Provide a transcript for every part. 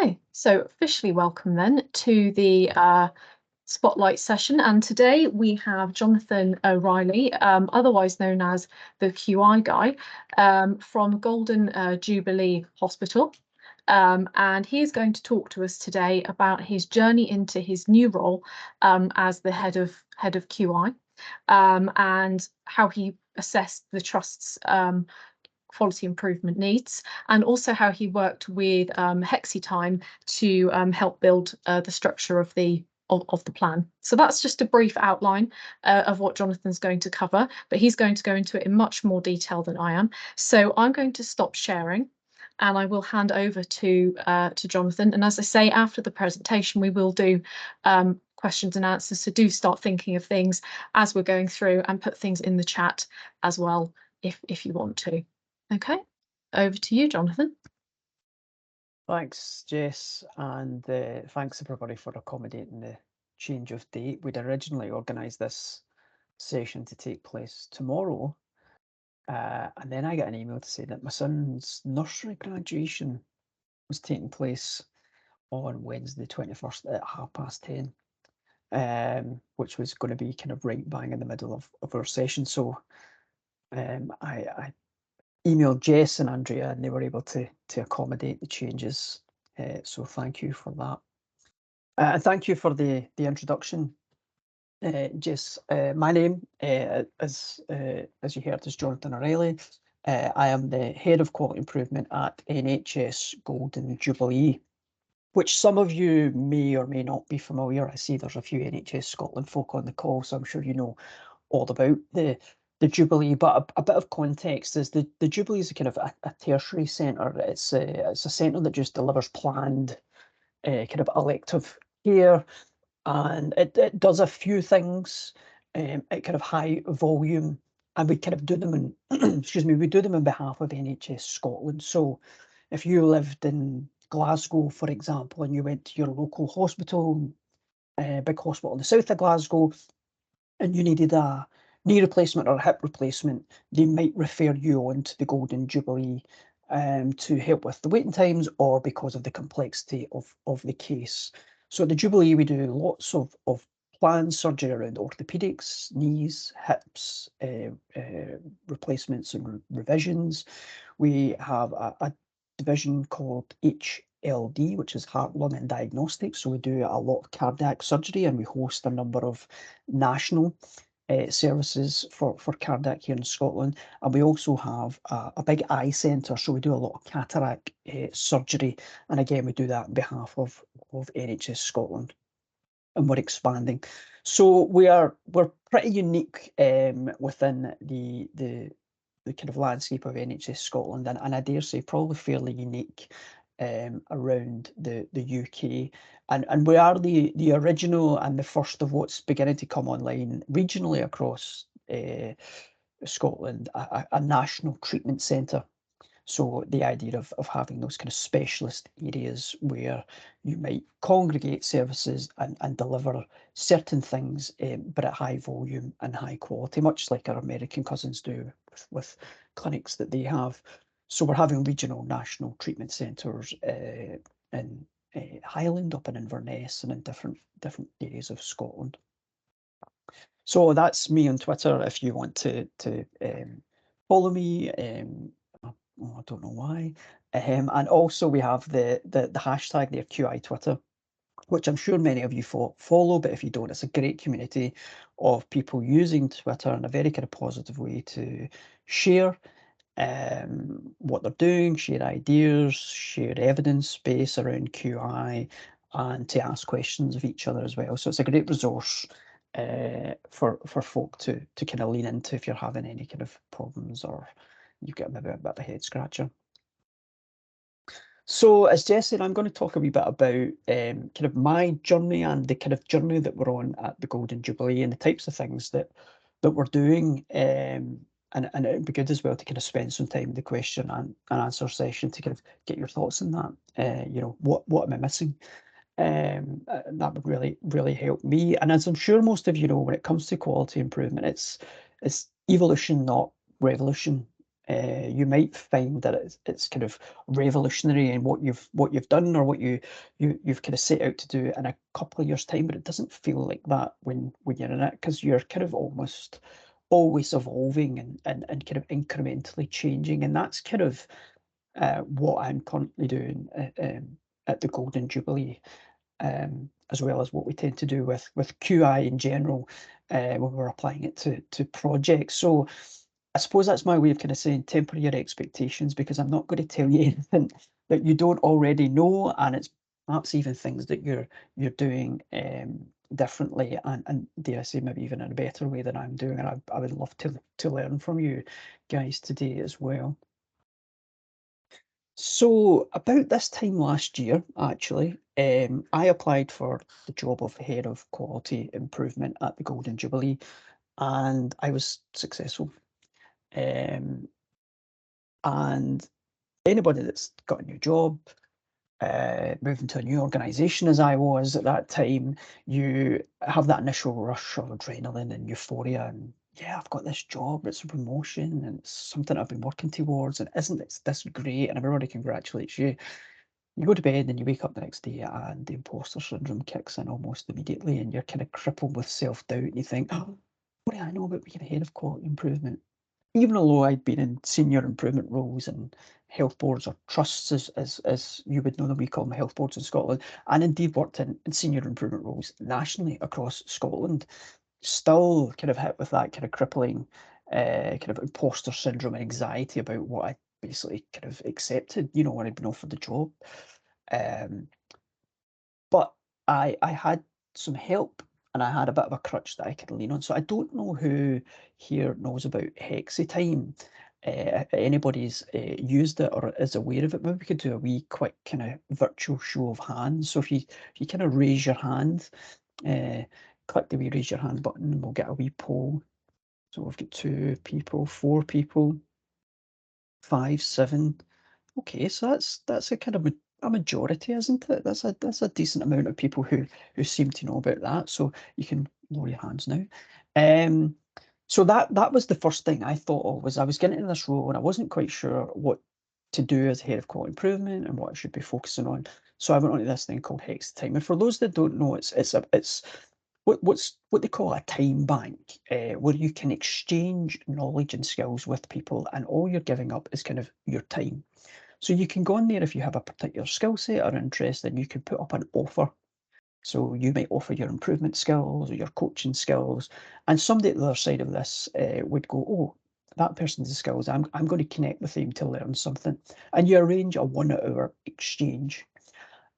Okay, so officially welcome then to the Spotlight session. And today we have Jonathan O'Reilly, otherwise known as the QI guy, from Golden Jubilee Hospital. And he is going to talk to us today about his journey into his new role as the head of QI, and how he assessed the trust's quality improvement needs, and also how he worked with Hexitime to help build the structure of the plan. So that's just a brief outline of what Jonathan's going to cover, but he's going to go into it in much more detail than I am. So I'm going to stop sharing and I will hand over to Jonathan. And as I say, after the presentation, we will do questions and answers. So do start thinking of things as we're going through and put things in the chat as well if you want to. Okay, over to you, Jonathan. Thanks, Jess, and thanks everybody for accommodating the change of date. We'd originally organised this session to take place tomorrow, and then I got an email to say that my son's nursery graduation was taking place on Wednesday, 21st at 10:30, which was going to be kind of right bang in the middle of our session. So I emailed Jess and Andrea, and they were able to accommodate the changes. So thank you for that. And thank you for the introduction, Jess. My name, as you heard, is Jonathan O'Reilly. I am the Head of Quality Improvement at NHS Golden Jubilee, which some of you may or may not be familiar. I see there's a few NHS Scotland folk on the call, so I'm sure you know all about the Jubilee. But a bit of context is the Jubilee is a kind of a tertiary centre. It's a centre that just delivers planned kind of elective care, and it does a few things at kind of high volume, and we kind of do them in excuse me, we do them on behalf of NHS Scotland. So if you lived in Glasgow, for example, and you went to your local hospital, big hospital in the south of Glasgow, and you needed a knee replacement or a hip replacement, they might refer you on to the Golden Jubilee to help with the waiting times, or because of the complexity of the case. So at the Jubilee, we do lots of planned surgery around orthopaedics, knees, hips, replacements and revisions. We have a division called HLD, which is heart, lung and diagnostics. So we do a lot of cardiac surgery, and we host a number of national services for cardiac here in Scotland. And we also have a big eye centre, so we do a lot of cataract surgery, and again we do that on behalf of NHS Scotland, and we're expanding. So we're pretty unique within the kind of landscape of NHS Scotland, and I dare say probably fairly unique around the UK, and we are the original and the first of what's beginning to come online regionally across Scotland, a national treatment centre. So the idea of having those kind of specialist areas where you might congregate services and deliver certain things, but at high volume and high quality, much like our American cousins do with clinics that they have. So we're having regional, national treatment centres in Highland, up in Inverness, and in different areas of Scotland. So that's me on Twitter if you want to follow me. I don't know why. And also we have the hashtag there, QI Twitter, which I'm sure many of you follow, but if you don't, it's a great community of people using Twitter in a very kind of positive way to share what they're doing, share ideas, share evidence base around QI, and to ask questions of each other as well. So it's a great resource for folk to kind of lean into if you're having any kind of problems, or you've got maybe a bit of a head scratcher. So as Jess said, I'm going to talk a wee bit about kind of my journey and the kind of journey that we're on at the Golden Jubilee, and the types of things that we're doing. And it'd be good as well to kind of spend some time in the question and answer session to kind of get your thoughts on that. You know, what am I missing? That would really help me. And as I'm sure most of you know, when it comes to quality improvement, it's evolution, not revolution. You might find that it's kind of revolutionary in what you've done or what you've kind of set out to do in a couple of years' time, but it doesn't feel like that when you're in it, because you're kind of almost always evolving and kind of incrementally changing, and that's kind of what I'm currently doing at the Golden Jubilee, as well as what we tend to do with QI in general when we're applying it to projects. So I suppose that's my way of kind of saying temper your expectations, because I'm not going to tell you anything that you don't already know, and it's perhaps even things that you're doing differently, and dare I say maybe even in a better way than I'm doing. And I would love to learn from you guys today as well. So about this time last year, actually, I applied for the job of Head of Quality Improvement at the Golden Jubilee, and I was successful. And anybody that's got a new job, moving to a new organisation as I was at that time, you have that initial rush of adrenaline and euphoria, and yeah, I've got this job, it's a promotion, and it's something I've been working towards, and isn't it this great? And everybody congratulates you. You go to bed and you wake up the next day and the imposter syndrome kicks in almost immediately, and you're kind of crippled with self-doubt, and you think, oh, what do I know about being Head of Quality Improvement? Even although I'd been in senior improvement roles in health boards or trusts, as you would know them, we call them health boards in Scotland, and indeed worked in senior improvement roles nationally across Scotland, still kind of hit with that kind of crippling kind of imposter syndrome and anxiety about what I basically kind of accepted, when I'd been offered the job. Um, but I had some help, and I had a bit of a crutch that I could lean on. So I don't know who here knows about Hexatime. If anybody's used it or is aware of it, maybe we could do a wee quick kind of virtual show of hands. So if you kind of raise your hand, click the wee raise your hand button, and we'll get a wee poll. So we've got 2 people, 4 people, 5, 7. Okay, so that's a kind of a majority, isn't it? That's a decent amount of people who seem to know about that. So you can lower your hands now. So that was the first thing I thought of, was I was getting into this role and I wasn't quite sure what to do as Head of Quality Improvement and what I should be focusing on. So I went on to this thing called Hexatime. And for those that don't know, it's what they call a time bank, where you can exchange knowledge and skills with people, and all you're giving up is kind of your time. So you can go on there if you have a particular skill set or interest, and you can put up an offer. So you might offer your improvement skills or your coaching skills, and somebody at the other side of this would go, oh, that person's skills, I'm going to connect with them to learn something. And you arrange a 1 hour exchange.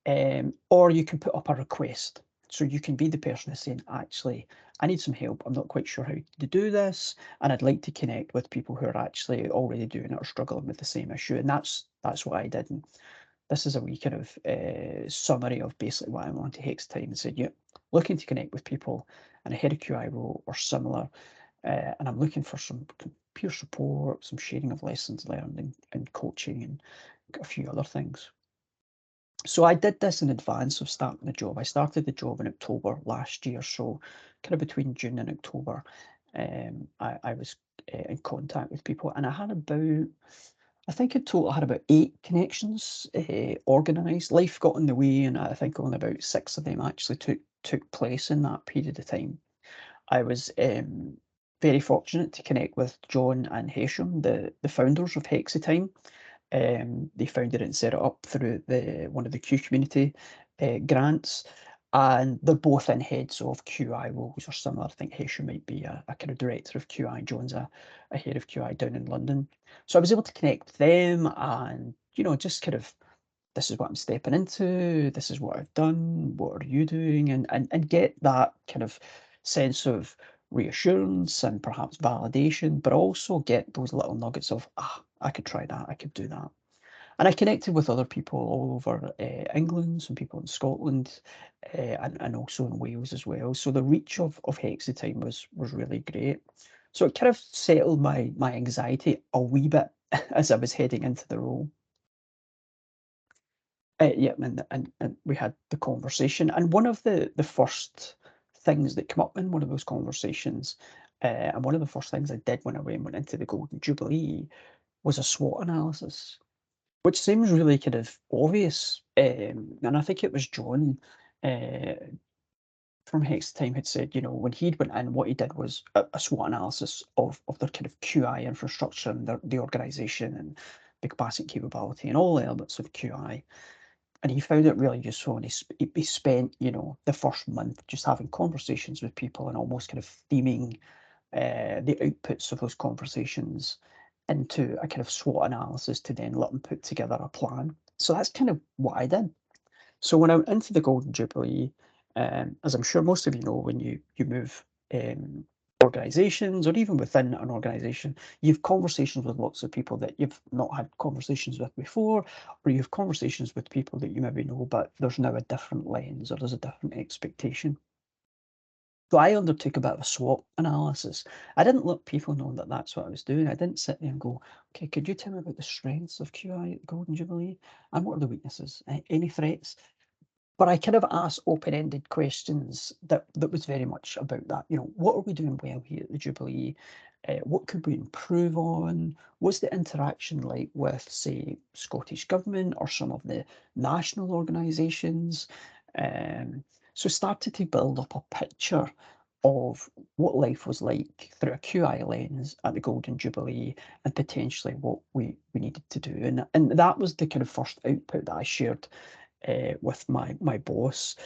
Or you can put up a request. So you can be the person who's saying, actually, I need some help. I'm not quite sure how to do this, and I'd like to connect with people who are actually already doing it or struggling with the same issue. And that's what I did. And this is a wee kind of summary of basically what I'm on to Hexatime, and said, yeah, looking to connect with people in a Head of QI role or similar, and I'm looking for some peer support, some sharing of lessons learned, and coaching, and a few other things. So I did this in advance of starting the job. I started the job in October last year, so kind of between June and October, I was in contact with people, and I had about, I think in total I had about 8 connections organised. Life got in the way, and I think only about 6 of them actually took place in that period of time. I was very fortunate to connect with John and Hesham, the founders of Hexatime. They founded it and set it up through one of the Q community grants, and they're both in heads of QI roles or similar. I think Hesham might be a kind of director of QI, John's a head of QI down in London. So I was able to connect with them, and just kind of, this is what I'm stepping into, this is what I've done, what are you doing, and get that kind of sense of reassurance and perhaps validation, but also get those little nuggets of, I could try that, I could do that. And I connected with other people all over England, some people in Scotland, and also in Wales as well. So the reach of Hexatime was really great. So it kind of settled my anxiety a wee bit as I was heading into the role. Yeah, and we had the conversation, and one of the first things that came up in one of those conversations, and one of the first things I did when I went into the Golden Jubilee, was a SWOT analysis, which seems really kind of obvious. And I think it was John from Hex Time had said, you know, when he'd went in, what he did was a SWOT analysis of their kind of QI infrastructure and the organisation and the capacity and capability and all the elements of QI. And he found it really useful, and he spent, you know, the first month just having conversations with people and almost kind of theming the outputs of those conversations into a kind of SWOT analysis to then let them put together a plan. So that's kind of what I did. So when I went into the Golden Jubilee, as I'm sure most of you know, when you move organisations, or even within an organisation, you've conversations with lots of people that you've not had conversations with before, or you have conversations with people that you maybe know, but there's now a different lens or there's a different expectation. So I undertook a bit of a SWOT analysis. I didn't let people know that that's what I was doing. I didn't sit there and go, okay, could you tell me about the strengths of QI at the Golden Jubilee? And what are the weaknesses? Any threats? But I kind of asked open-ended questions that was very much about that. You know, what are we doing well here at the Jubilee? What could we improve on? What's the interaction like with, say, Scottish Government or some of the national organisations? So started to build up a picture of what life was like through a QI lens at the Golden Jubilee, and potentially what we needed to do. And that was the kind of first output that I shared with my boss.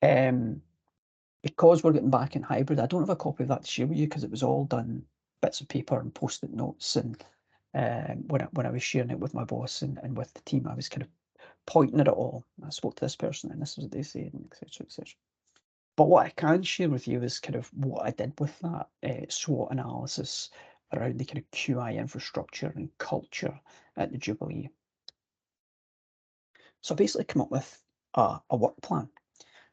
Because we're getting back in hybrid, I don't have a copy of that to share with you because it was all done bits of paper and post-it notes. And when I was sharing it with my boss and with the team, I was kind of pointing at it all. I spoke to this person and this is what they said, and etc. etc. But what I can share with you is kind of what I did with that SWOT analysis around the kind of QI infrastructure and culture at the Jubilee. So I basically come up with a work plan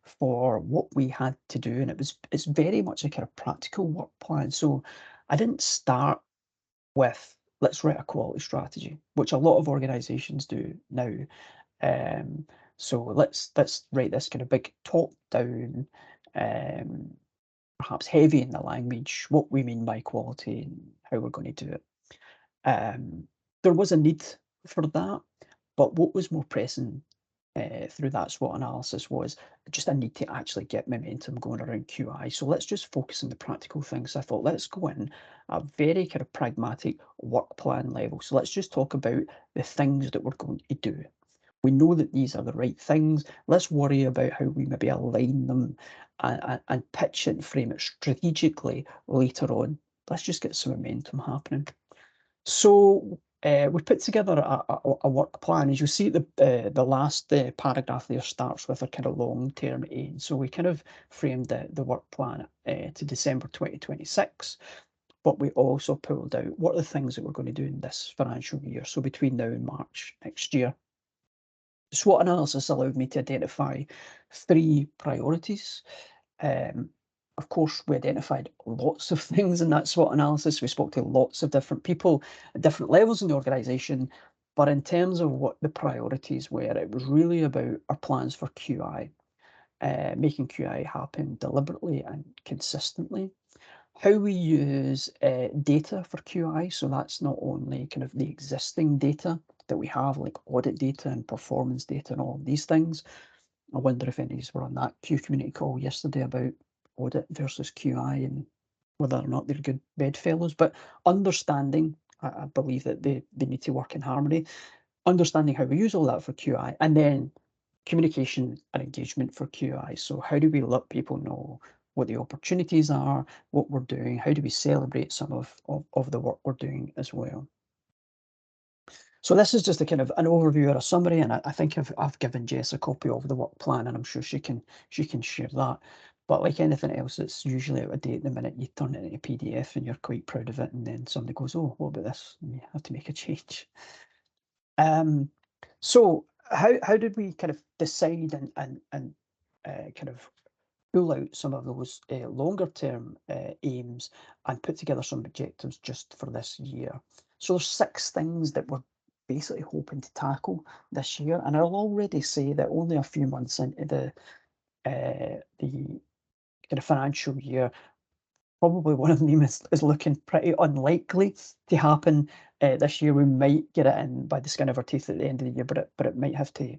for what we had to do, and it's very much a kind of practical work plan. So I didn't start with let's write a quality strategy, which a lot of organisations do now. So let's write this kind of big top down, perhaps heavy in the language, what we mean by quality and how we're going to do it. There was a need for that, but what was more pressing through that SWOT analysis was just a need to actually get momentum going around QI. So let's just focus on the practical things. I thought, let's go in at a very kind of pragmatic work plan level. So let's just talk about the things that we're going to do. We know that these are the right things. Let's worry about how we maybe align them and pitch it and frame it strategically later on. Let's just get some momentum happening. So we put together a work plan. As you see, the last paragraph there starts with a kind of long-term aim. So we kind of framed the work plan to December 2026, but we also pulled out what are the things that we're going to do in this financial year, so between now and March next year. The SWOT analysis allowed me to identify 3 priorities. Of course, we identified lots of things in that SWOT analysis. We spoke to lots of different people at different levels in the organisation. But in terms of what the priorities were, it was really about our plans for QI, making QI happen deliberately and consistently. How we use data for QI. So that's not only kind of the existing data that we have, like audit data and performance data and all of these things. I wonder if any of you were on that Q community call yesterday about audit versus QI and whether or not they're good bedfellows. But understanding, I believe that they need to work in harmony. Understanding how we use all that for QI, and then communication and engagement for QI. So how do we let people know what the opportunities are, what we're doing, how do we celebrate some of the work we're doing as well. So this is just a kind of an overview or a summary, and I think I've given Jess a copy of the work plan, and I'm sure she can share that. But like anything else, it's usually out of date the minute you turn it into a PDF and you're quite proud of it, and then somebody goes, "Oh, what about this?" And you have to make a change. So how did we kind of decide and kind of pull out some of those longer term aims and put together some objectives just for this year? So there's 6 things that we're basically hoping to tackle this year, and I'll already say that only a few months into the kind of financial year, probably one of them is looking pretty unlikely to happen this year. We might get it in by the skin of our teeth at the end of the year, but it might have to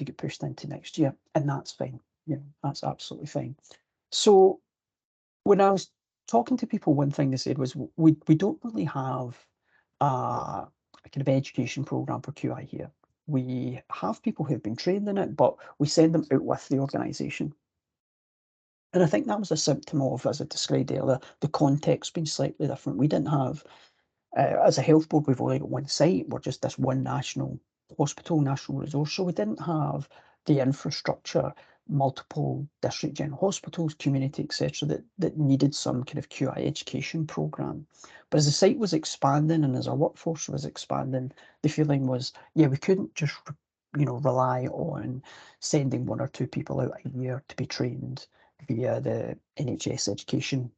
get pushed into next year, and that's fine. You know, that's absolutely fine. So when I was talking to people, one thing they said was we don't really have a kind of education program for QI here. We have people who've been trained in it, but we send them out with the organisation. And I think that was a symptom of, as I described earlier, the context being slightly different. We didn't have, as a health board, we've only got one site. We're just this one national hospital, national resource. So we didn't have the infrastructure, multiple district general hospitals, community, etc., that needed some kind of QI education program. But as the site was expanding and as our workforce was expanding, the feeling was, yeah, we couldn't just, rely on sending 1 or 2 people out a year to be trained via the NHS education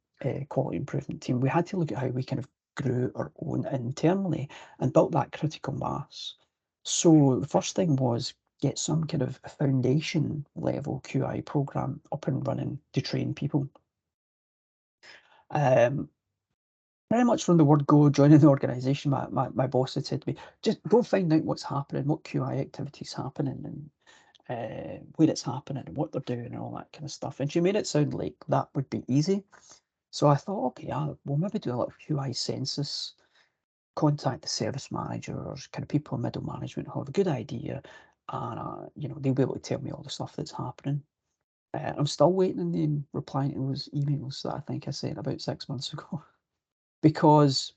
quality improvement team. We had to look at how we kind of grew our own internally and built that critical mass. So the first thing was get some kind of foundation level QI program up and running to train people. Very much from the word go, joining the organisation, my boss had said to me, just go find out what's happening, what QI activity's happening, and where it's happening, and what they're doing, and all that kind of stuff. And she made it sound like that would be easy. So I thought, okay, we'll maybe do a little QI census, contact the service managers, kind of people in middle management who have a good idea, and they'll be able to tell me all the stuff that's happening. I'm still waiting on them replying to those emails that I think I sent about 6 months ago, because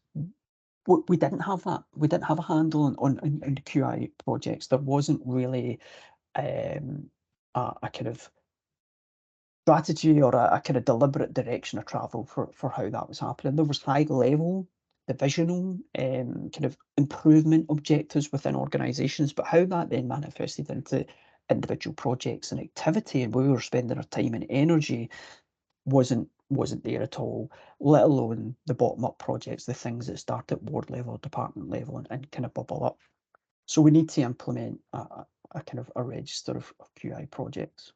we didn't have that. We didn't have a handle on the QI projects. There wasn't really a kind of strategy or a kind of deliberate direction of travel for how that was happening. There was high level divisional kind of improvement objectives within organisations, but how that then manifested into individual projects and activity and where we were spending our time and energy wasn't there at all, let alone the bottom up projects, the things that start at ward level, department level, and kind of bubble up. So we need to implement a kind of a register of QI projects.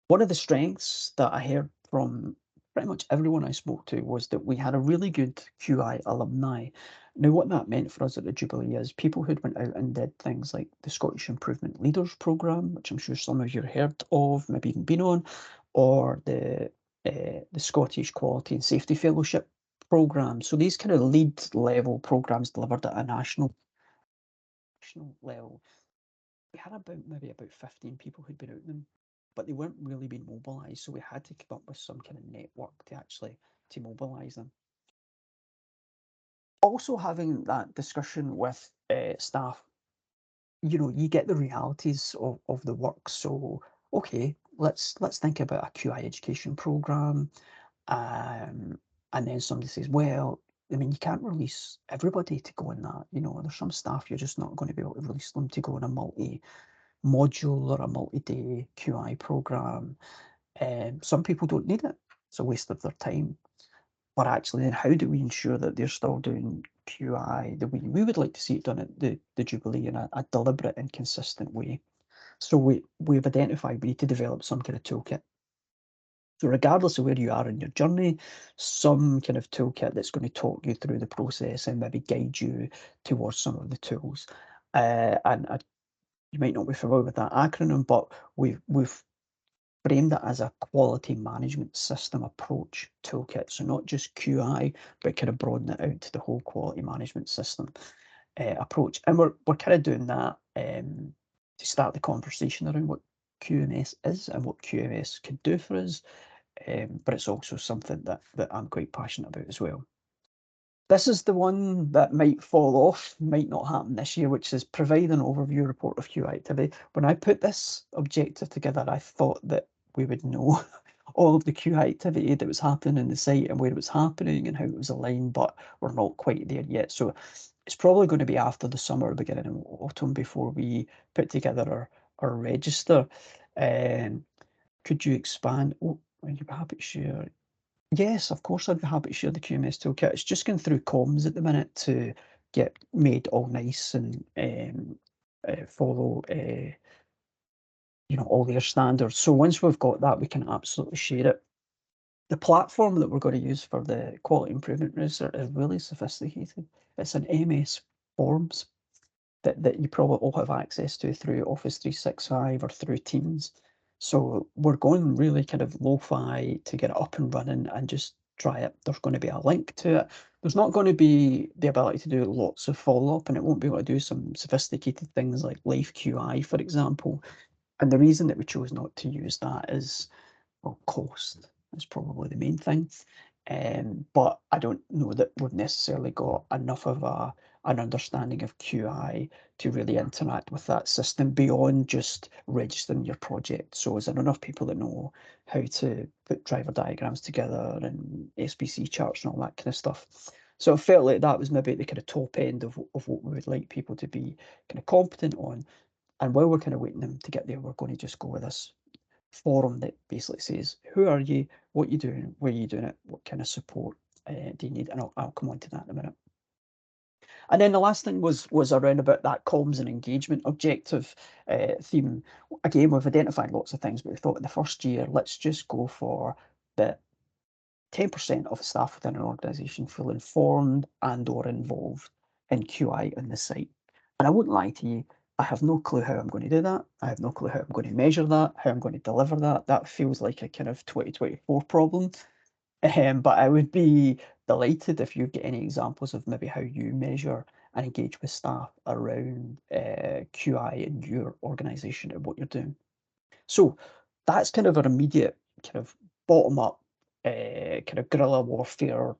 One of the strengths that I heard from pretty much everyone I spoke to was that we had a really good QI alumni. Now, what that meant for us at the Jubilee is people who'd went out and did things like the Scottish Improvement Leaders Programme, which I'm sure some of you heard of, maybe even been on, or the Scottish Quality and Safety Fellowship Programme. So these kind of lead level programmes delivered at a national level. We had maybe about 15 people who'd been out them, but they weren't really being mobilised, so we had to come up with some kind of network to mobilise them. Also having that discussion with staff, you get the realities of the work. So okay, let's think about a QI education programme, and then somebody says, well, I mean, you can't release everybody to go in that. There's some staff you're just not going to be able to release them to go in a multi-module or a multi-day QI program. Some people don't need it. It's a waste of their time. But actually, then how do we ensure that they're still doing QI the way we would like to see it done at the Jubilee in a deliberate and consistent way? So we've identified we need to develop some kind of toolkit. So regardless of where you are in your journey, some kind of toolkit that's going to talk you through the process and maybe guide you towards some of the tools. And you might not be familiar with that acronym, but we've framed it as a quality management system approach toolkit. So not just QI, but kind of broaden it out to the whole quality management system approach. And we're kind of doing that to start the conversation around what QMS is and what QMS can do for us. But it's also something that I'm quite passionate about as well. This is the one that might fall off, might not happen this year, which is provide an overview report of QI activity. When I put this objective together, I thought that we would know all of the QI activity that was happening in the site and where it was happening and how it was aligned, but we're not quite there yet. So it's probably going to be after the summer, beginning of autumn, before we put together our register. Could you expand? Oh, are you happy to share? Yes, of course, I'd be happy to share the QMS toolkit. It's just going through comms at the minute to get made all nice and follow, all their standards. So once we've got that, we can absolutely share it. The platform that we're going to use for the quality improvement register is really sophisticated. It's an MS Forms that you probably all have access to through Office 365 or through Teams. So we're going really kind of lo-fi to get it up and running and just try it. There's going to be a link to it. There's not going to be the ability to do lots of follow-up, and it won't be able to do some sophisticated things like live QI, for example. And the reason that we chose not to use that is, well, cost is probably the main thing. But I don't know that we've necessarily got enough of an understanding of QI to really interact with that system beyond just registering your project. So is there enough people that know how to put driver diagrams together and SPC charts and all that kind of stuff? So it felt like that was maybe the kind of top end of what we would like people to be kind of competent on. And while we're kind of waiting them to get there, we're going to just go with this forum that basically says, who are you, what you doing, where you doing it, what kind of support do you need? And I'll come on to that in a minute. And then the last thing was around about that comms and engagement objective theme. Again, we've identified lots of things, but we thought in the first year, let's just go for the 10% of staff within an organisation feel informed and or involved in QI on the site. And I wouldn't lie to you, I have no clue how I'm going to do that. I have no clue how I'm going to measure that, how I'm going to deliver that. That feels like a kind of 2024 problem. But I would be delighted if you get any examples of maybe how you measure and engage with staff around QI in your organisation and what you're doing. So that's kind of our immediate kind of bottom up kind of guerrilla warfare,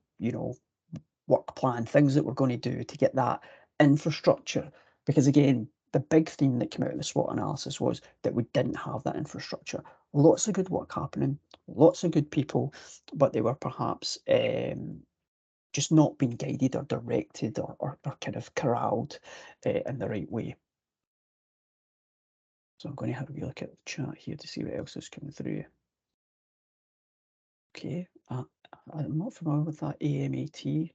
work plan, things that we're going to do to get that infrastructure. Because again, the big theme that came out of the SWOT analysis was that we didn't have that infrastructure. Lots of good work happening, lots of good people, but they were perhaps just not being guided or directed or kind of corralled in the right way. So I'm going to have a wee look at the chat here to see what else is coming through. Okay, I'm not familiar with that AMAT.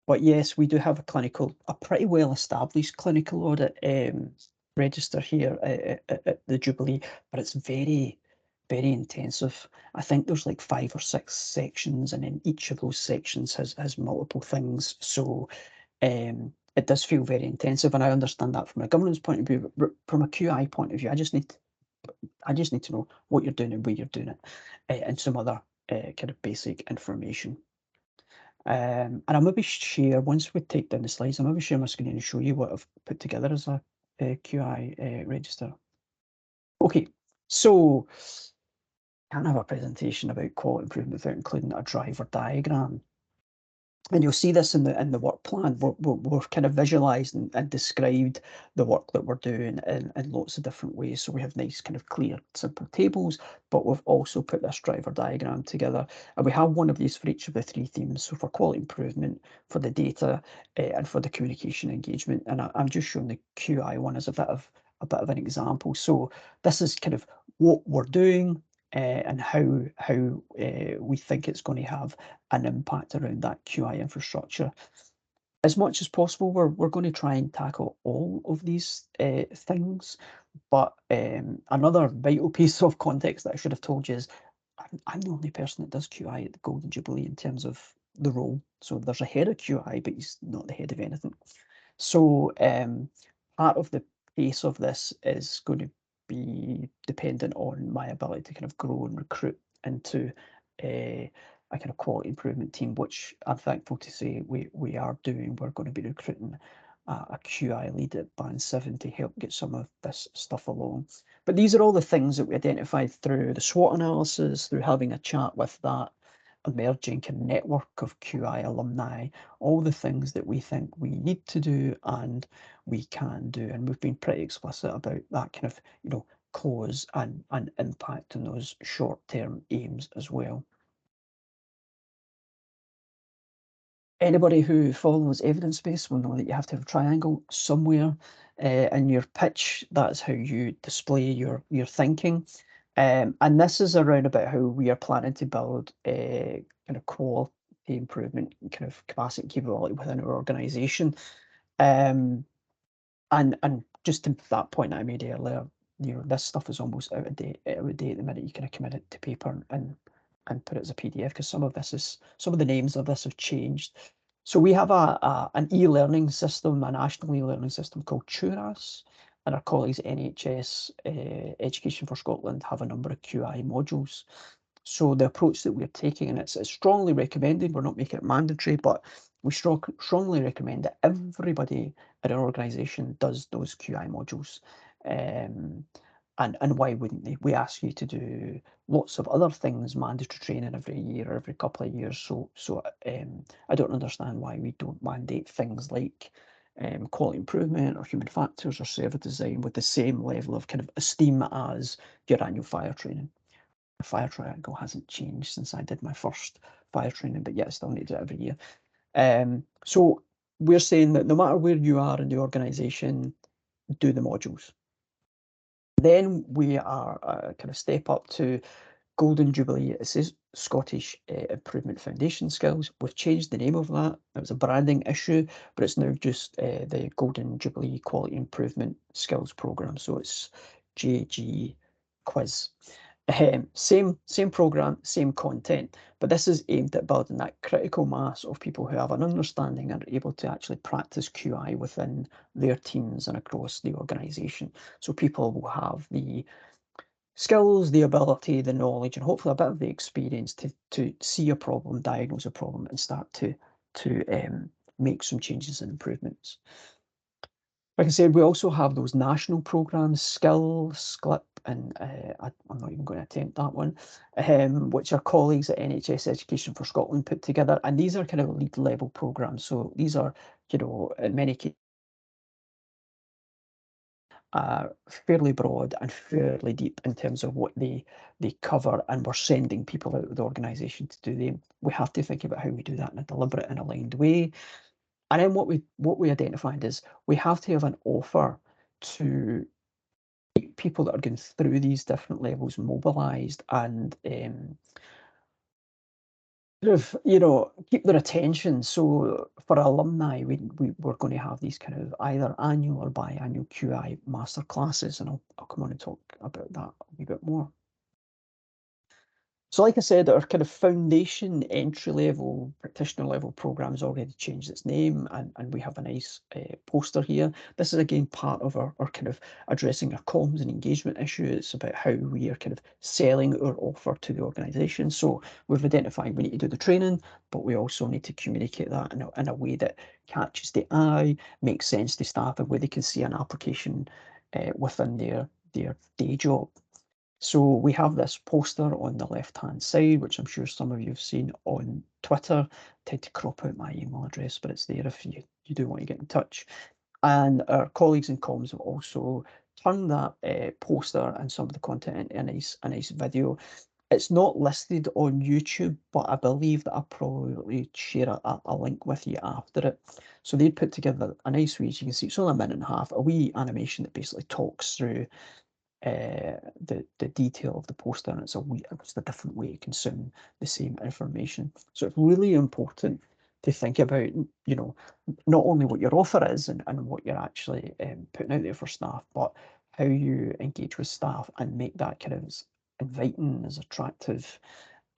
But yes, we do have a pretty well-established clinical audit register here at the Jubilee, but it's very, very intensive. I think there's like 5 or 6 sections, and then each of those sections has multiple things. So it does feel very intensive, and I understand that from a governance point of view. But from a QI point of view, I just need to know what you're doing and where you're doing it, and some other kind of basic information. And I'll maybe share, once we take down the slides, I'll maybe share my screen and show you what I've put together as a QI register. Okay, so can't have a presentation about quality improvement without including a driver diagram. And you'll see this in the work plan. We've kind of visualised and described the work that we're doing in lots of different ways. So we have nice kind of clear, simple tables, but we've also put this driver diagram together. And we have one of these for each of the 3 themes. So for quality improvement, for the data, and for the communication engagement. And I'm just showing the QI one as a bit of an example. So this is kind of what we're doing, and how we think it's going to have an impact around that QI infrastructure. As much as possible, we're going to try and tackle all of these things. But another vital piece of context that I should have told you is I'm the only person that does QI at the Golden Jubilee in terms of the role. So there's a head of QI, but he's not the head of anything. So part of the pace of this is going to be dependent on my ability to kind of grow and recruit into a kind of quality improvement team, which I'm thankful to say we are doing. We're going to be recruiting a QI lead at Band 7 to help get some of this stuff along. But these are all the things that we identified through the SWOT analysis, through having a chat with that emerging kind of network of QI alumni, all the things that we think we need to do and we can do. And we've been pretty explicit about that kind of, cause and impact on those short-term aims as well. Anybody who follows evidence-based will know that you have to have a triangle somewhere in your pitch. That's how you display your thinking. And this is around about how we are planning to build a kind of quality improvement, kind of capacity and capability within our organisation. And just to that point I made earlier, this stuff is almost out of date the minute you kind of commit it to paper and put it as a PDF, because some of the names of this have changed. So we have an e-learning system, a national e-learning system called TURAS, and our colleagues at NHS Education for Scotland have a number of QI modules. So the approach that we're taking, and it's strongly recommended, we're not making it mandatory, but we strongly recommend that everybody at our organisation does those QI modules. And why wouldn't they? We ask you to do lots of other things, mandatory training every year or every couple of years. So I don't understand why we don't mandate things like quality improvement or human factors or service design with the same level of kind of esteem as your annual fire training. The fire triangle hasn't changed since I did my first fire training, but yet I still need to do it every year. So we're saying that no matter where you are in the organisation, do the modules. Then we are kind of step up to Golden Jubilee. It says Scottish Improvement Foundation Skills. We've changed the name of that. It was a branding issue, but it's now just the Golden Jubilee Quality Improvement Skills Programme. So it's JG Quiz. Same programme, same content, but this is aimed at building that critical mass of people who have an understanding and are able to actually practice QI within their teams and across the organisation. So people will have the skills, the ability, the knowledge, and hopefully a bit of the experience to see a problem, diagnose a problem, and start to make some changes and improvements. Like I said, we also have those national programmes, Skill, SCLIP, and I'm not even going to attempt that one, which our colleagues at NHS Education for Scotland put together. And these are kind of lead level programmes. So these are, in many cases, fairly broad and fairly deep in terms of what they cover, and we're sending people out of the organisation to do them. We have to think about how we do that in a deliberate and aligned way. And then what we identified is we have to have an offer to keep people that are going through these different levels mobilised and keep their attention. So for alumni, we're going to have these kind of either annual or biannual QI master classes, and I'll come on and talk about that a wee bit more. So like I said, our kind of foundation entry-level, practitioner-level programme has already changed its name, and we have a nice poster here. This is, again, part of our kind of addressing our comms and engagement issue. It's about how we are kind of selling our offer to the organisation. So we've identified we need to do the training, but we also need to communicate that in a way that catches the eye, makes sense to staff, and where they can see an application within their day job. So we have this poster on the left-hand side, which I'm sure some of you have seen on Twitter. I tend to crop out my email address, but it's there if you do want to get in touch. And our colleagues in comms have also turned that poster and some of the content into a nice video. It's not listed on YouTube, but I believe that I'll probably share a link with you after it. So they put together a nice way, as you can see, it's only a minute and a half, a wee animation that basically talks through the detail of the poster, and it's a different way to consume the same information. So it's really important to think about, not only what your offer is and what you're actually putting out there for staff, but how you engage with staff and make that kind of as inviting, as attractive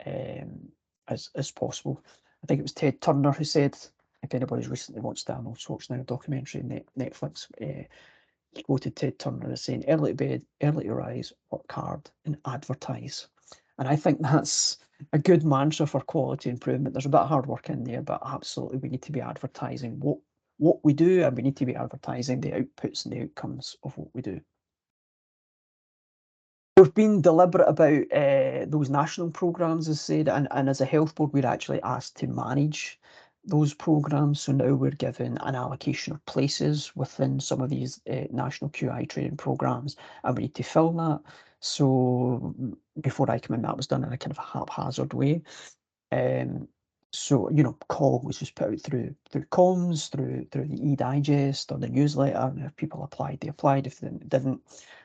as possible. I think it was Ted Turner who said, if anybody's recently watched the Arnold Schwarzenegger documentary on Netflix, he quoted Ted Turner as saying, early to bed, early to rise, work hard, and advertise. And I think that's a good mantra for quality improvement. There's a bit of hard work in there, but absolutely we need to be advertising what we do, and we need to be advertising the outputs and the outcomes of what we do. We've been deliberate about those national programmes, as I said, and as a health board, we're actually asked to manage those programmes. So now we're given an allocation of places within some of these national QI training programmes, and we need to fill that. So before I came in, that was done in a kind of a haphazard way. So, call was just put out through comms, through the e-digest or the newsletter, and if people applied, they applied, if they didn't.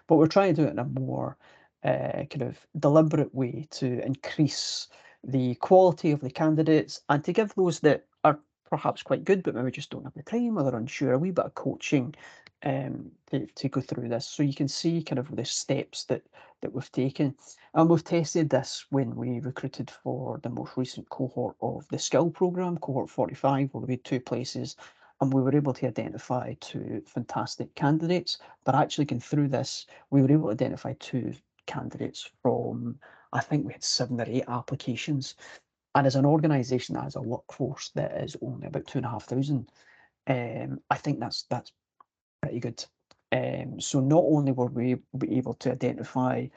But we're trying to do it in a more kind of deliberate way to increase the quality of the candidates and to give those that are perhaps quite good but maybe just don't have the time or they're unsure a wee bit of coaching to go through this. So you can see kind of the steps that we've taken. And we've tested this when we recruited for the most recent cohort of the skill programme, cohort 45, where we had 2 places, and we were able to identify 2 fantastic candidates. But actually going through this, we were able to identify 2 candidates from, I think we had 7 or 8 applications. And as an organisation that has a workforce that is only about 2,500, I think that's pretty good. So not only were we able to identify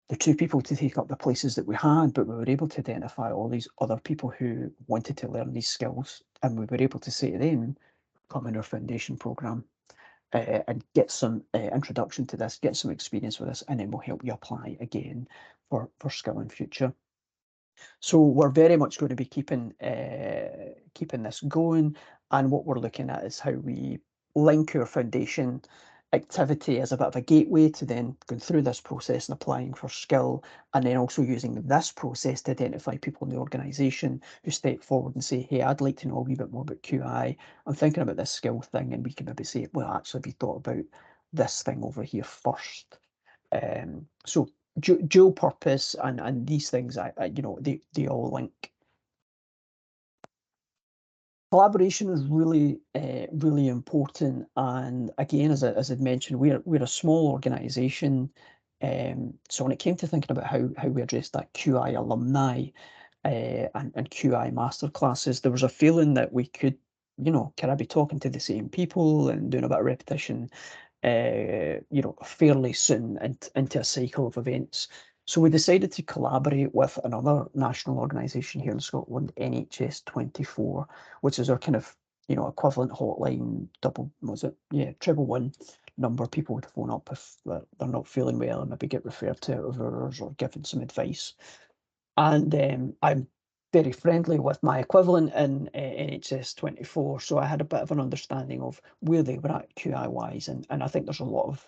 the 2 people to take up the places that we had, but we were able to identify all these other people who wanted to learn these skills, and we were able to say to them, come in our foundation programme and get some introduction to this, get some experience with this, and then we'll help you apply again for skill in future. So we're very much going to be keeping this going, and what we're looking at is how we link our foundation activity as a bit of a gateway to then going through this process and applying for skill, and then also using this process to identify people in the organisation who step forward and say, hey, I'd like to know a wee bit more about QI. I'm thinking about this skill thing, and we can maybe say, well, actually, have you thought about this thing over here first? So dual purpose and these things, you know, they all link. Collaboration is really really important, and again, as I'd mentioned, we're a small organisation, so when it came to thinking about how we address that QI alumni and QI masterclasses, there was a feeling that we could, you know, can I be talking to the same people and doing a bit of repetition, you know, fairly soon into a cycle of events. So we decided to collaborate with another national organisation here in Scotland, NHS 24, which is our kind of, you know, equivalent hotline, triple one number. People would phone up if they're not feeling well and maybe get referred to out of ours or given some advice. And I'm very friendly with my equivalent in NHS 24, so I had a bit of an understanding of where they were at QI-wise, and I think there's a lot of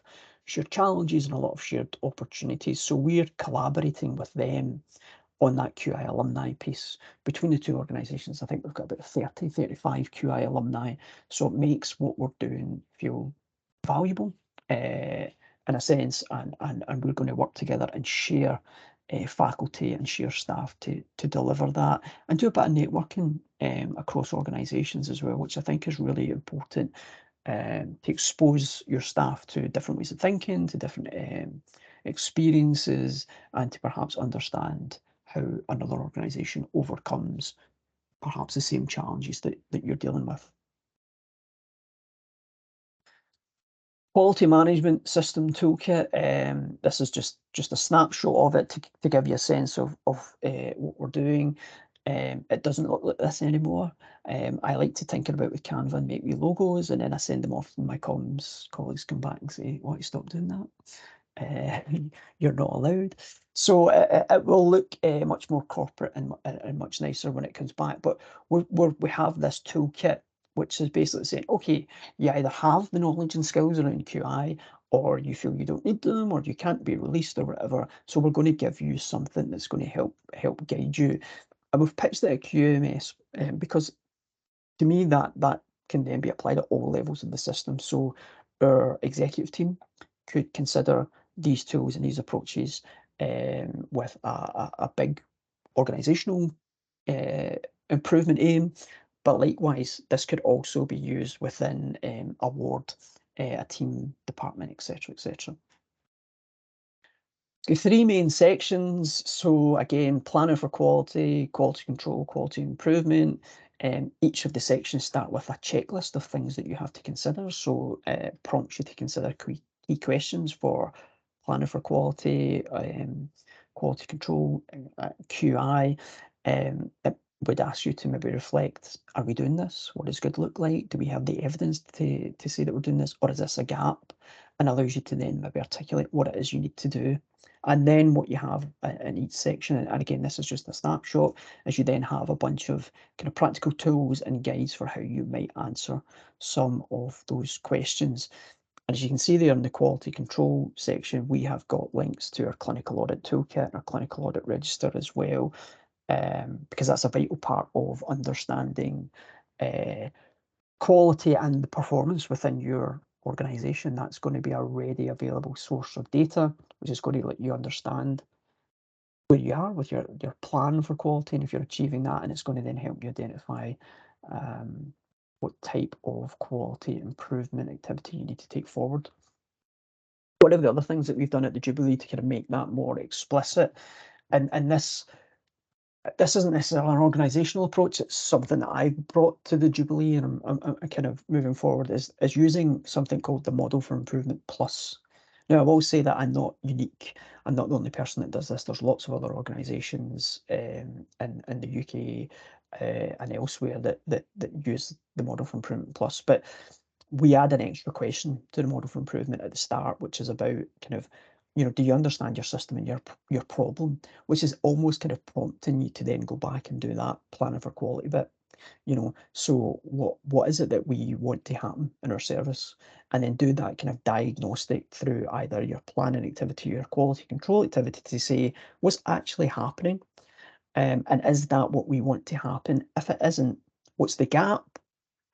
shared challenges and a lot of shared opportunities. So we're collaborating with them on that QI alumni piece. Between the 2 organisations, I think we've got about 30, 35 QI alumni, so it makes what we're doing feel valuable in a sense, and we're going to work together and share faculty and share staff to deliver that, and do a bit of networking across organisations as well, which I think is really important, to expose your staff to different ways of thinking, to different experiences, and to perhaps understand how another organisation overcomes perhaps the same challenges that you're dealing with. Quality management system toolkit. This is just a snapshot of it to give you a sense of what we're doing. It doesn't look like this anymore. I like to tinker about with Canva and make me logos, and then I send them off, and my comms colleagues come back and say, why don't you stop doing that? You're not allowed. So it will look much more corporate and much nicer when it comes back. But we have this toolkit, which is basically saying, okay, you either have the knowledge and skills around QI, or you feel you don't need them, or you can't be released, or whatever. So we're going to give you something that's going to help guide you. And we've pitched it at QMS because to me that can then be applied at all levels of the system. So our executive team could consider these tools and these approaches with a big organisational improvement aim. But likewise, this could also be used within a ward, a team, department, etc., etc. The 3 main sections. So again, planning for quality, quality control, quality improvement. Each of the sections start with a checklist of things that you have to consider. So it prompts you to consider key questions for planning for quality, quality control, QI. It would ask you to maybe reflect, are we doing this? What does good look like? Do we have the evidence to say that we're doing this? Or is this a gap? And allows you to then maybe articulate what it is you need to do. And then what you have in each section, and again, this is just a snapshot, is you then have a bunch of kind of practical tools and guides for how you might answer some of those questions. And as you can see there in the quality control section, we have got links to our clinical audit toolkit and our clinical audit register as well, because that's a vital part of understanding quality and the performance within your organisation. That's going to be a ready available source of data, which is going to let you understand where you are with your plan for quality and if you're achieving that, and it's going to then help you identify what type of quality improvement activity you need to take forward. One of the other things that we've done at the Jubilee to kind of make that more explicit, and this isn't necessarily an organisational approach, it's something that I've brought to the Jubilee, and I'm kind of moving forward, is using something called the Model for Improvement Plus. Now, I will say that I'm not unique. I'm not the only person that does this. There's lots of other organisations in the UK and elsewhere that use the Model for Improvement Plus. But we add an extra question to the Model for Improvement at the start, which is about kind of, do you understand your system and your problem, which is almost kind of prompting you to then go back and do that planning for quality bit. So what is it that we want to happen in our service, and then do that kind of diagnostic through either your planning activity or your quality control activity to say what's actually happening, and is that what we want to happen? If it isn't, what's the gap?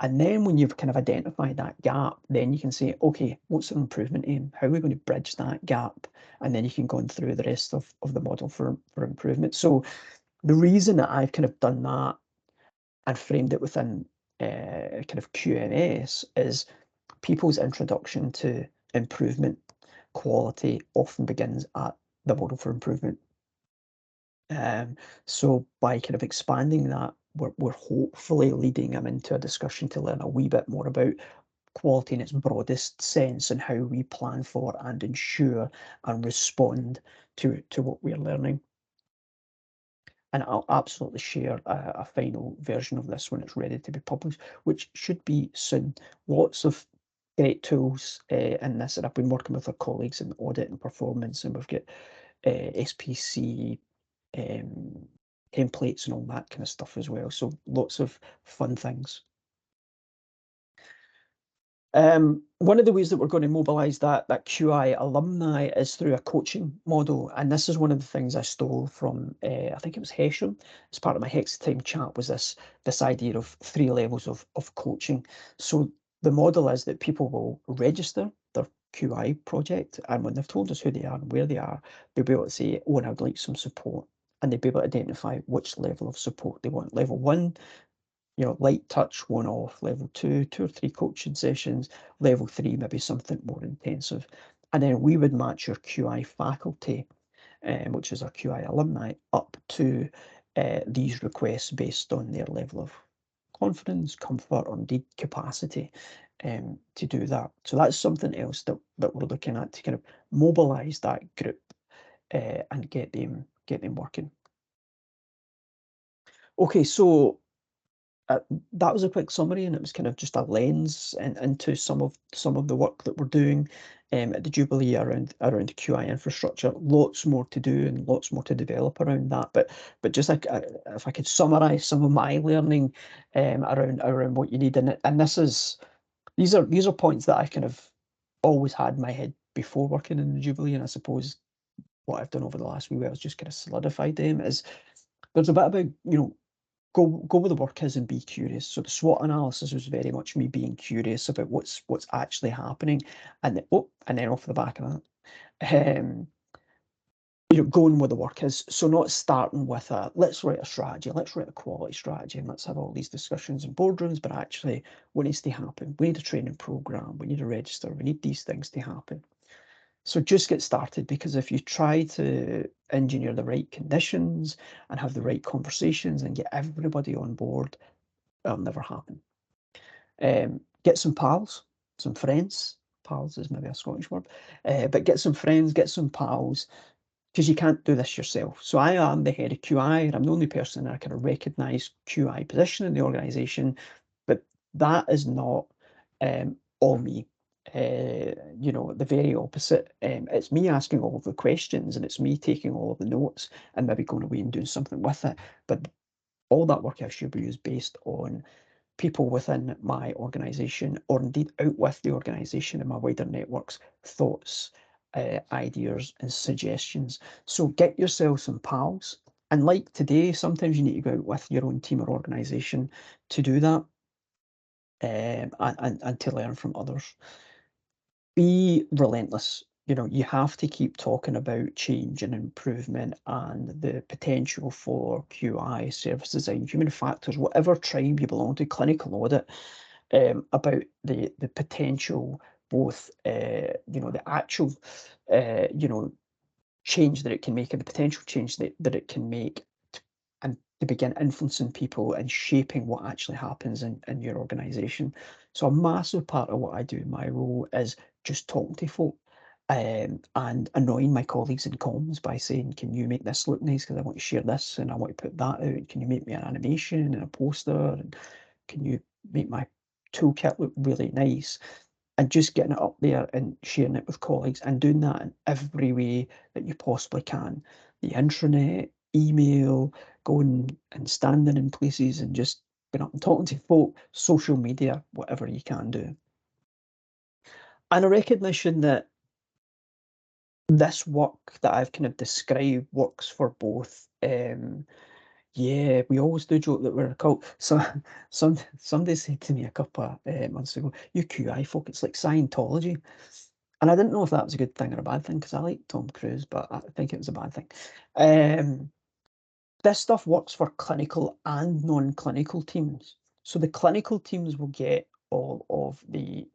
And then when you've kind of identified that gap, then you can say, okay, what's an improvement aim? How are we going to bridge that gap? And then you can go on through the rest of the model for improvement. So the reason that I've kind of done that and framed it within kind of QMS is people's introduction to improvement quality often begins at the model for improvement. So by kind of expanding that, we're hopefully leading them into a discussion to learn a wee bit more about quality in its broadest sense and how we plan for and ensure and respond to what we're learning. And I'll absolutely share a final version of this when it's ready to be published, which should be soon. Lots of great tools in this, and I've been working with our colleagues in audit and performance, and we've got SPC templates and all that kind of stuff as well. So lots of fun things. One of the ways that we're going to mobilise that QI alumni is through a coaching model, and this is one of the things I stole from I think it was Hesham as part of my Hexatime chat, was this idea of 3 levels of coaching. So the model is that people will register their QI project, and when they've told us who they are and where they are, they'll be able to say, oh, and I'd like some support, and they'll be able to identify which level of support they want. Level 1, light touch, one-off. Level 2, 2 or 3 coaching sessions. Level 3, maybe something more intensive. And then we would match your QI faculty, which is our QI alumni, up to these requests based on their level of confidence, comfort, or indeed capacity to do that. So that's something else that we're looking at to kind of mobilise that group and get them working. Okay, so that was a quick summary, and it was kind of just a lens into some of the work that we're doing at the Jubilee around the QI infrastructure. Lots more to do and lots more to develop around that. But just like if I could summarise some of my learning around what you need, and these are points that I kind of always had in my head before working in the Jubilee, and I suppose what I've done over the last wee while is just kind of solidified them. Is there's a bit about go where the work is and be curious. So the SWOT analysis was very much me being curious about what's actually happening, and then off the back of that, going where the work is. So not starting with let's write a strategy, let's write a quality strategy, and let's have all these discussions in boardrooms, but actually what needs to happen? We need a training program, we need a register, we need these things to happen. So just get started, because if you try to engineer the right conditions and have the right conversations and get everybody on board, it'll never happen. Get some pals, some friends. Pals is maybe a Scottish word, but get some friends, get some pals, because you can't do this yourself. So I am the head of QI, and I'm the only person in a kind of recognised QI position in the organisation, but that is not all me. The very opposite. It's me asking all of the questions, and it's me taking all of the notes and maybe going away and doing something with it. But all that work I should be is based on people within my organisation, or indeed out with the organisation and my wider networks, thoughts, ideas and suggestions. So get yourself some pals. And like today, sometimes you need to go out with your own team or organisation to do that, and to learn from others. be relentless. You know, you have to keep talking about change and improvement and the potential for QI, service design, human factors, whatever tribe you belong to, clinical audit, about the potential, both, you know, the actual, you know, change that it can make and the potential change that it can make, and to begin influencing people and shaping what actually happens in your organisation. So a massive part of what I do in my role is just talking to folk, and annoying my colleagues in comms by saying, can you make this look nice? Because I want to share this and I want to put that out. Can you make me an animation and a poster? And can you make my toolkit look really nice? And just getting it up there and sharing it with colleagues and doing that in every way that you possibly can. The intranet, email, going and standing in places and just being up and talking to folk, social media, whatever you can do. And a recognition that this work that I've kind of described works for both. Yeah, we always do joke that we're a cult. So somebody said to me a couple of months ago, "You QI folk, it's like Scientology." And I didn't know if that was a good thing or a bad thing, because I like Tom Cruise, but I think it was a bad thing. This stuff works for clinical and non-clinical teams. So the clinical teams will get all of the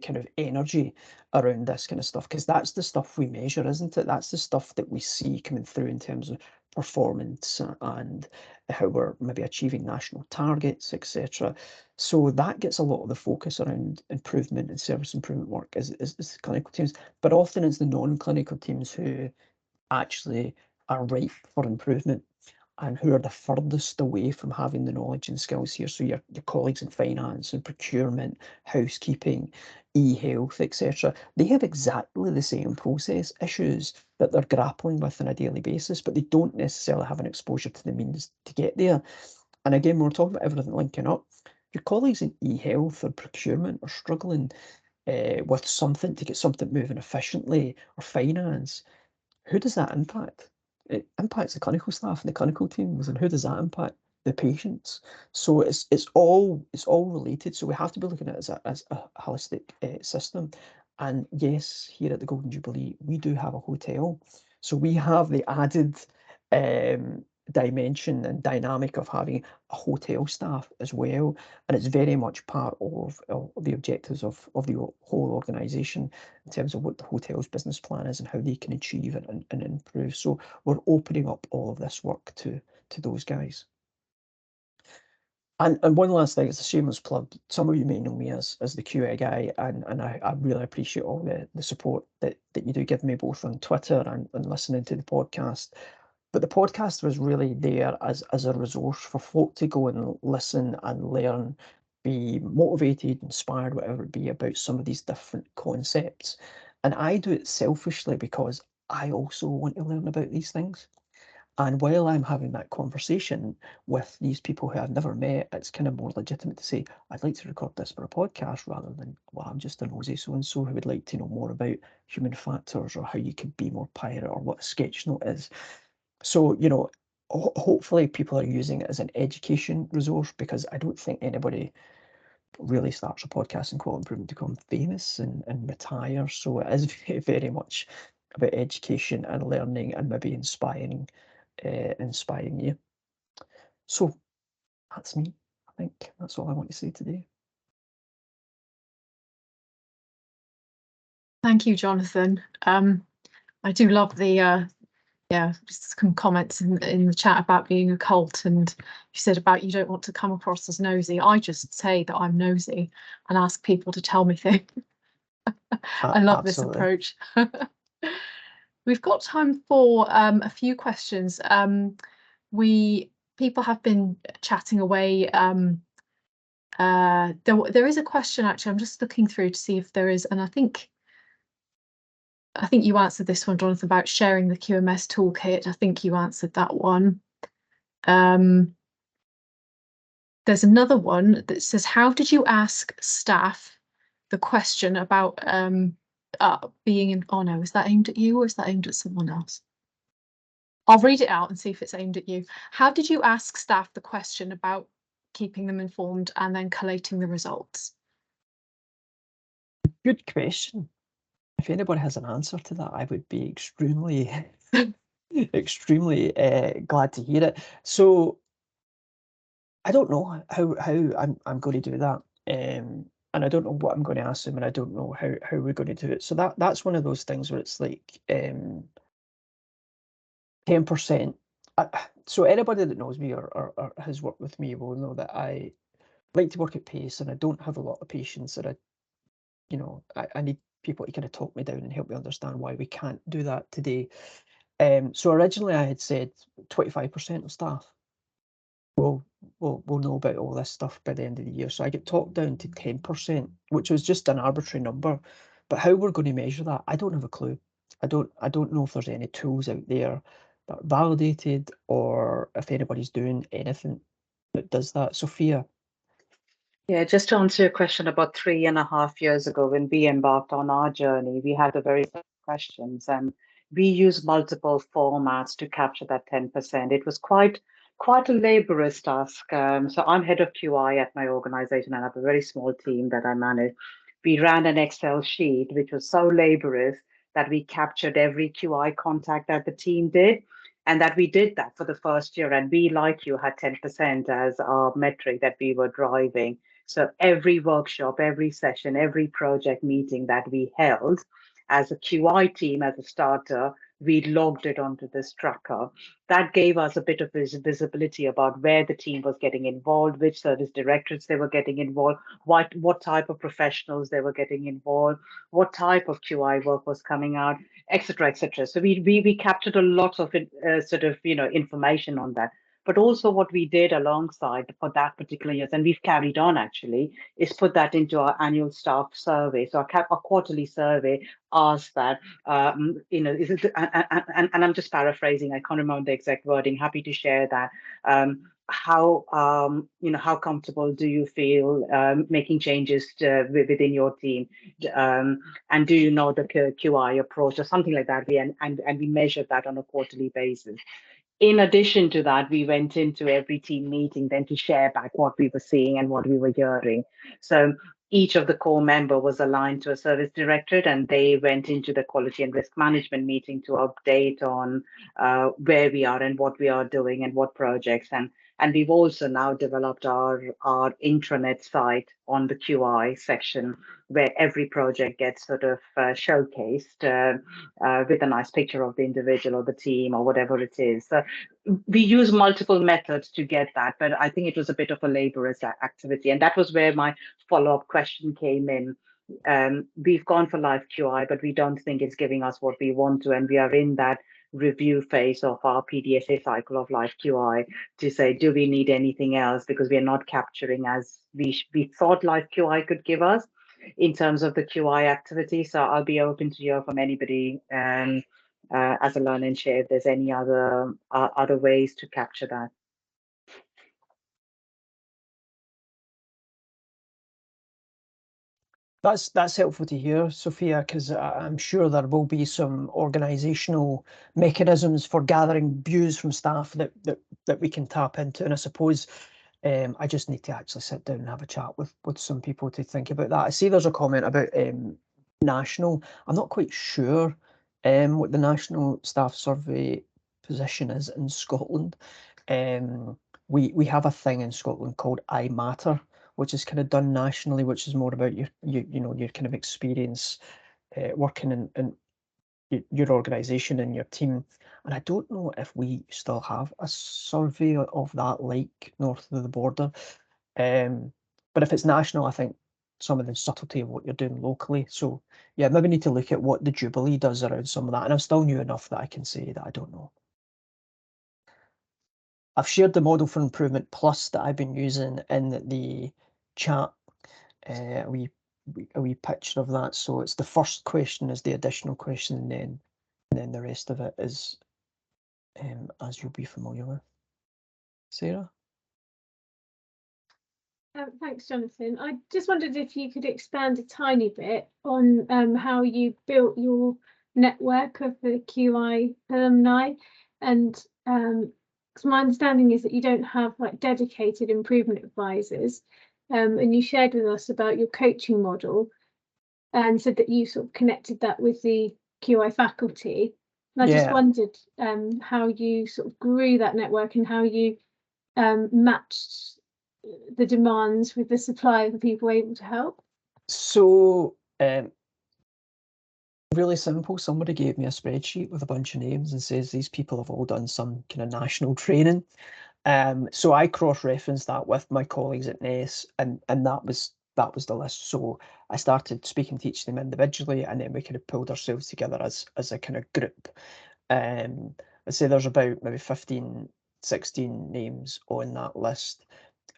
kind of energy around this kind of stuff, because that's the stuff we measure, isn't it? That's the stuff that we see coming through in terms of performance and how we're maybe achieving national targets, etc. So that gets a lot of the focus around improvement and service improvement work is the clinical teams, but often it's the non-clinical teams who actually are ripe for improvement and who are the furthest away from having the knowledge and skills here. So your colleagues in finance and procurement, housekeeping, e-health, etc. They have exactly the same process issues that they're grappling with on a daily basis, but they don't necessarily have an exposure to the means to get there. And again, when we're talking about everything linking up, your colleagues in e-health or procurement are struggling with something to get something moving efficiently, or finance. Who does that impact? It impacts the clinical staff and the clinical teams, and who does that impact? The patients. So it's all related. So we have to be looking at it as a holistic system. And yes, here at the Golden Jubilee, we do have a hotel. So we have the added dimension and dynamic of having a hotel staff as well. And it's very much part of the objectives of the whole organisation in terms of what the hotel's business plan is and how they can achieve it and improve. So we're opening up all of this work to those guys. And one last thing, it's a shameless plug. Some of you may know me as the QA guy, and I really appreciate all the support that you do give me, both on Twitter and listening to the podcast. But the podcast was really there as a resource for folk to go and listen and learn, be motivated, inspired, whatever it be, about some of these different concepts. And I do it selfishly because I also want to learn about these things. And while I'm having that conversation with these people who I've never met, it's kind of more legitimate to say, I'd like to record this for a podcast, rather than, well, I'm just a nosy so-and-so who would like to know more about human factors or how you could be more pirate or what a sketch note is. So, you know, hopefully people are using it as an education resource, because I don't think anybody really starts a podcast in quality improvement to become famous and retire. So it is very, very much about education and learning and maybe inspiring you. So that's me. I think that's all I want to say today. Thank you, Jonathan. I do love the just some comments in the chat about being a cult, and you said about you don't want to come across as nosy. I just say that I'm nosy and ask people to tell me things. I love this approach. We've got time for a few questions. People have been chatting away. There is a question, actually. I'm just looking through to see if there is, and I think you answered this one, Jonathan, about sharing the QMS toolkit. I think you answered that one. There's another one that says, how did you ask staff the question about being in, oh no, is that aimed at you or is that aimed at someone else? I'll read it out and see if it's aimed at you. How did you ask staff the question about keeping them informed and then collating the results? Good question. If anybody has an answer to that, I would be extremely, extremely glad to hear it. So I don't know how I'm going to do that, and I don't know what I'm going to ask them, and I don't know how we're going to do it. So that's one of those things where it's like 10%. So anybody that knows me or has worked with me will know that I like to work at pace, and I don't have a lot of patience, and I need people to kind of talk me down and help me understand why we can't do that today. So originally I had said 25% of staff will know about all this stuff by the end of the year. So I get talked down to 10%, which was just an arbitrary number. But how we're going to measure that, I don't have a clue. I don't know if there's any tools out there that are validated, or if anybody's doing anything that does that. Sophia? Yeah, just to answer your question, about 3.5 years ago, when we embarked on our journey, we had the very same questions, and we used multiple formats to capture that 10%. It was quite a laborious task. So I'm head of QI at my organization, and I have a very small team that I manage. We ran an Excel sheet, which was so laborious that we captured every QI contact that the team did. And that we did that for the first year. And we, like you, had 10% as our metric that we were driving. So every workshop, every session, every project meeting that we held as a QI team, as a starter, we logged it onto this tracker. That gave us a bit of visibility about where the team was getting involved, which service directorates they were getting involved, what type of professionals they were getting involved, what type of QI work was coming out, etc., etc. So we captured a lot of information on that. But also what we did alongside for that particular year, and we've carried on actually, is put that into our annual staff survey. So our quarterly survey asks that, is it, and I'm just paraphrasing, I can't remember the exact wording, happy to share that. How comfortable do you feel making changes within your team? And do you know the QI approach or something like that? And we measured that on a quarterly basis. In addition to that, we went into every team meeting then to share back what we were seeing and what we were hearing. So each of the core member was aligned to a service directorate, and they went into the quality and risk management meeting to update on where we are and what we are doing and what projects. And we've also now developed our intranet site on the QI section, where every project gets sort of showcased with a nice picture of the individual or the team or whatever it is. So we use multiple methods to get that, but I think it was a bit of a laborious activity. And that was where my follow-up question came in. We've gone for live QI, but we don't think it's giving us what we want to. And we are in that review phase of our PDSA cycle of live QI to say, do we need anything else? Because we are not capturing as we thought live QI could give us in terms of the QI activity. So I'll be open to hear from anybody as a learn and share if there's any other ways to capture that. That's helpful to hear, Sophia, because I'm sure there will be some organisational mechanisms for gathering views from staff that we can tap into. And I suppose I just need to actually sit down and have a chat with some people to think about that. I see there's a comment about national. I'm not quite sure what the national staff survey position is in Scotland. We have a thing in Scotland called I Matter, which is kind of done nationally, which is more about your kind of experience working in your organisation and your team. And I don't know if we still have a survey of that like north of the border. But if it's national, I think some of the subtlety of what you're doing locally. So yeah, maybe need to look at what the Jubilee does around some of that. And I'm still new enough that I can say that I don't know. I've shared the model for improvement plus that I've been using in the chat, a wee picture of that. So it's the first question is the additional question, and then the rest of it is as you'll be familiar with. Sarah? Thanks, Jonathan. I just wondered if you could expand a tiny bit on how you built your network of the QI alumni, and because my understanding is that you don't have like dedicated improvement advisors, and you shared with us about your coaching model. and said that you sort of connected that with the QI faculty. And I just wondered how you sort of grew that network and how you matched the demands with the supply of the people able to help. So really simple. Somebody gave me a spreadsheet with a bunch of names and says these people have all done some kind of national training. So I cross-referenced that with my colleagues at NES, and that was the list. So I started speaking to each of them individually, and then we kind of pulled ourselves together as a kind of group. I'd say there's about maybe 15, 16 names on that list,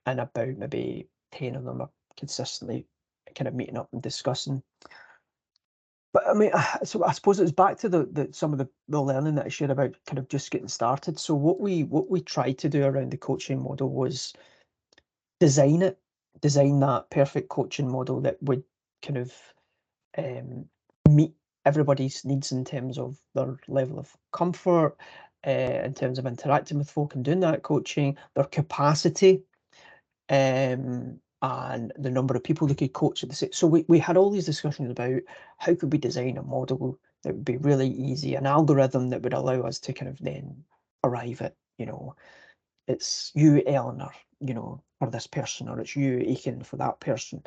and about maybe 10 of them are consistently kind of meeting up and discussing. But I mean, so I suppose it's back to some of the learning that I shared about kind of just getting started. So what we tried to do around the coaching model was design that perfect coaching model that would kind of meet everybody's needs in terms of their level of comfort, in terms of interacting with folk and doing that coaching, their capacity, and the number of people they could coach at the same. So we had all these discussions about how could we design a model that would be really easy, an algorithm that would allow us to kind of then arrive at, you know, it's you, Eleanor, you know, for this person, or it's you, Aiken, for that person.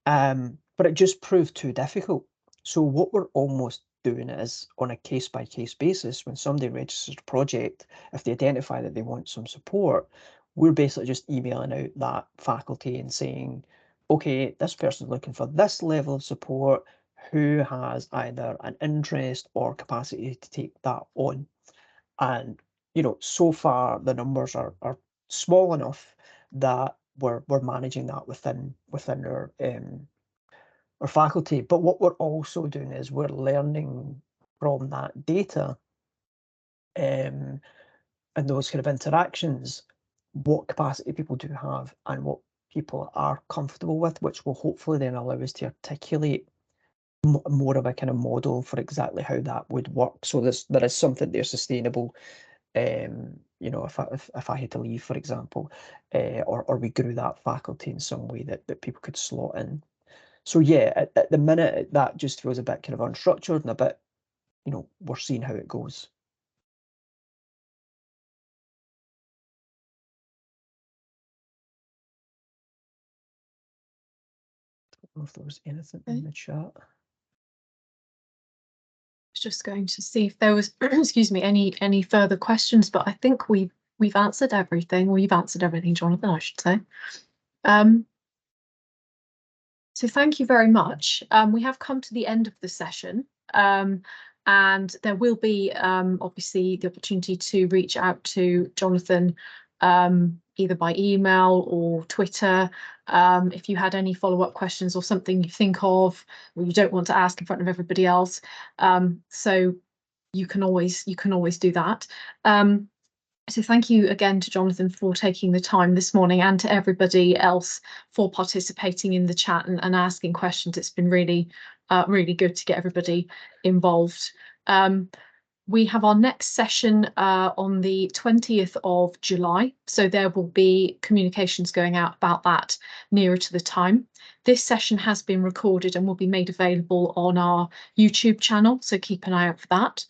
But it just proved too difficult. So what we're almost doing is on a case-by-case basis, when somebody registers a project, if they identify that they want some support, we're basically just emailing out that faculty and saying, okay, this person's looking for this level of support, who has either an interest or capacity to take that on. And, you know, so far the numbers are small enough that we're managing that within our faculty. But what we're also doing is we're learning from that data, and those kind of interactions, what capacity people do have and what people are comfortable with, which will hopefully then allow us to articulate more of a kind of model for exactly how that would work. So there is something there sustainable. You know, if I had to leave, for example, or we grew that faculty in some way that people could slot in. So yeah, at the minute that just feels a bit kind of unstructured and a bit, you know, we're seeing how it goes. I don't know if there was anything in the chat. Just going to see if there was excuse me, any further questions, but I think we've answered everything. Well, you've answered everything, Jonathan, I should say. So thank you very much. We have come to the end of the session, and there will be obviously the opportunity to reach out to Jonathan either by email or Twitter if you had any follow-up questions or something you think of or you don't want to ask in front of everybody else. So you can always do that. So thank you again to Jonathan for taking the time this morning, and to everybody else for participating in the chat and asking questions. It's been really good to get everybody involved. We have our next session on the 20th of July, so there will be communications going out about that nearer to the time. This session has been recorded and will be made available on our YouTube channel, so keep an eye out for that.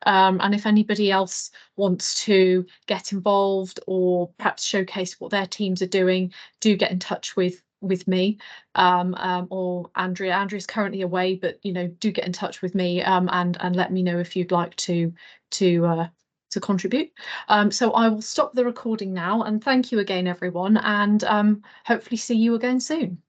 And if anybody else wants to get involved or perhaps showcase what their teams are doing, do get in touch with me or Andrea. Andrea's currently away, but you know, do get in touch with me and let me know if you'd like to contribute. So I will stop the recording now, and thank you again, everyone, and hopefully see you again soon.